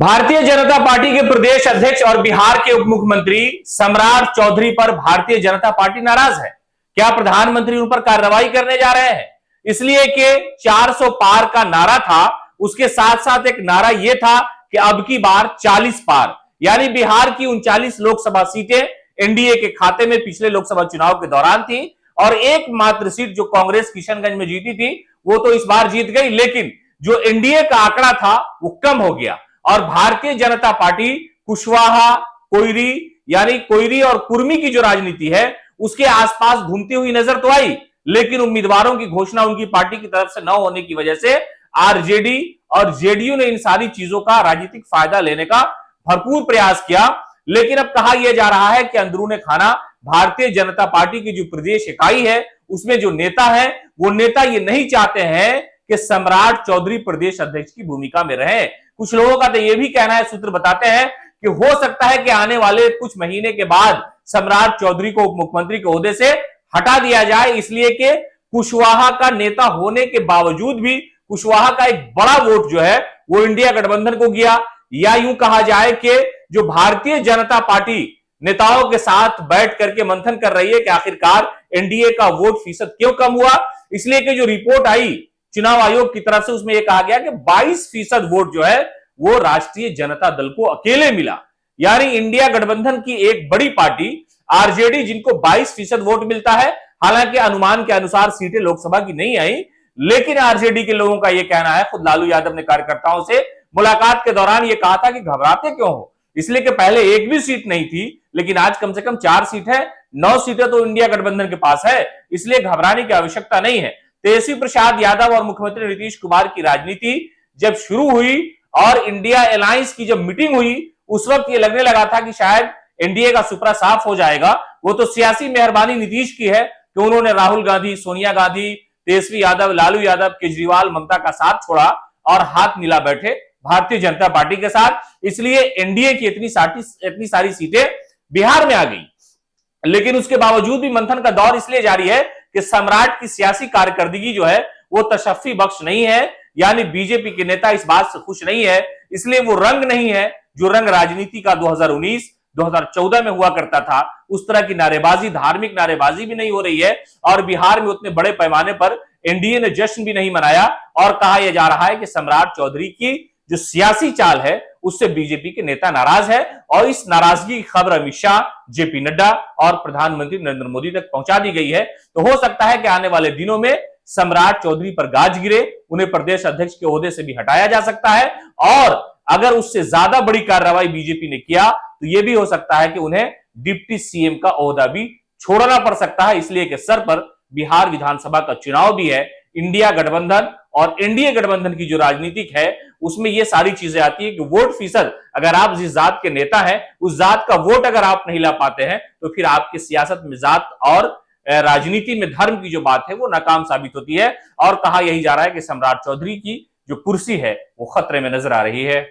Bharatiya Janata party के प्रदेश अध्यक्ष और बिहार के उप मुख्यमंत्री सम्राट चौधरी पर भारतीय जनता पार्टी नाराज है। क्या प्रधानमंत्री उन पर कार्रवाई करने जा रहे हैं? इसलिए कि 400 पार का नारा था, उसके साथ साथ एक नारा यह था कि अब की बार 40 पार, यानी बिहार की 39 लोकसभा सीटें एनडीए के खाते में पिछले लोकसभा चुनाव के दौरान थी और एकमात्र सीट जो कांग्रेस किशनगंज में जीती थी वो तो इस बार जीत गई, लेकिन जो एनडीए का आंकड़ा था वो कम हो गया और भारतीय जनता पार्टी कुशवाहा, कोयरी, यानी कोयरी और कुर्मी की जो राजनीति है उसके आसपास घूमती हुई नजर तो आई, लेकिन उम्मीदवारों की घोषणा उनकी पार्टी की तरफ से न होने की वजह से आरजेडी और जेडीयू ने इन सारी चीजों का राजनीतिक फायदा लेने का भरपूर प्रयास किया। लेकिन अब कहा यह जा रहा है कि अंदरूने खाना भारतीय जनता पार्टी की जो प्रदेश इकाई है उसमें जो नेता है वो नेता ये नहीं चाहते हैं कि सम्राट चौधरी प्रदेश अध्यक्ष की भूमिका में रहे। कुछ लोगों का तो यह भी कहना है, सूत्र बताते हैं कि हो सकता है कि आने वाले कुछ महीने के बाद सम्राट चौधरी को उप मुख्यमंत्री के ओहदे से हटा दिया जाए, इसलिए कि कुशवाहा का नेता होने के बावजूद भी कुशवाहा का एक बड़ा वोट जो है वो इंडिया गठबंधन को गया। या यूं कहा जाए कि जो भारतीय जनता पार्टी नेताओं के साथ बैठ करके मंथन कर रही है कि आखिरकार एनडीए का वोट फीसद क्यों कम हुआ, इसलिए कि जो रिपोर्ट आई चुनाव आयोग की तरफ से उसमें यह कहा गया कि 22% वोट जो है वो राष्ट्रीय जनता दल को अकेले मिला। यानी इंडिया गठबंधन की एक बड़ी पार्टी आरजेडी, जिनको 22% वोट मिलता है, हालांकि अनुमान के अनुसार सीटें लोकसभा की नहीं आई, लेकिन आरजेडी के लोगों का यह कहना है, खुद लालू यादव ने कार्यकर्ताओं से मुलाकात के दौरान यह कहा था कि घबराते क्यों हो, इसलिए कि पहले एक भी सीट नहीं थी, लेकिन आज कम से कम 4 सीट है, 9 सीटें तो इंडिया गठबंधन के पास है, इसलिए घबराने की आवश्यकता नहीं है। तेजस्वी प्रसाद यादव और मुख्यमंत्री नीतीश कुमार की राजनीति जब शुरू हुई और इंडिया अलायंस की जब मीटिंग हुई उस वक्त ये लगने लगा था कि शायद एनडीए का सुपड़ा साफ हो जाएगा। वो तो सियासी मेहरबानी नीतीश की है कि उन्होंने राहुल गांधी, सोनिया गांधी, तेजस्वी यादव, लालू यादव, केजरीवाल, ममता का साथ छोड़ा और हाथ मिला बैठे भारतीय जनता पार्टी के साथ, इसलिए एनडीए की इतनी सारी सीटें बिहार में आ गई। लेकिन उसके बावजूद भी मंथन का दौर इसलिए जारी है कि सम्राट की सियासी कारकर्दगी जो है वो तशफ्फी बख्श नहीं है, यानी बीजेपी के नेता इस बात से खुश नहीं है, इसलिए वो रंग नहीं है जो रंग राजनीति का 2019 2014 में हुआ करता था, उस तरह की नारेबाजी, धार्मिक नारेबाजी भी नहीं हो रही है और बिहार में उतने बड़े पैमाने पर एनडीए ने जश्न भी नहीं मनाया और कहा यह जा रहा है कि सम्राट चौधरी की जो सियासी चाल है उससे बीजेपी के नेता नाराज है और इस नाराजगी की खबर अमित शाह, जेपी नड्डा और प्रधानमंत्री नरेंद्र मोदी तक पहुंचा दी गई है। तो हो सकता है कि आने वाले दिनों में सम्राट चौधरी पर गाज गिरे, उन्हें प्रदेश अध्यक्ष के ओहदे से भी हटाया जा सकता है और अगर उससे ज्यादा बड़ी कार्रवाई बीजेपी ने किया तो यह भी हो सकता है कि उन्हें डिप्टी सीएम का ओहदा भी छोड़ना पड़ सकता है, इसलिए कि सर पर बिहार विधानसभा का चुनाव भी है। इंडिया गठबंधन और एनडीए गठबंधन की जो राजनीतिक है उसमें ये सारी चीजें आती है कि वोट फीसद, अगर आप जिस जात के नेता हैं उस जात का वोट अगर आप नहीं ला पाते हैं तो फिर आपकी सियासत में जात और राजनीति में धर्म की जो बात है वो नाकाम साबित होती है और कहा यही जा रहा है कि सम्राट चौधरी की जो कुर्सी है वो खतरे में नजर आ रही है।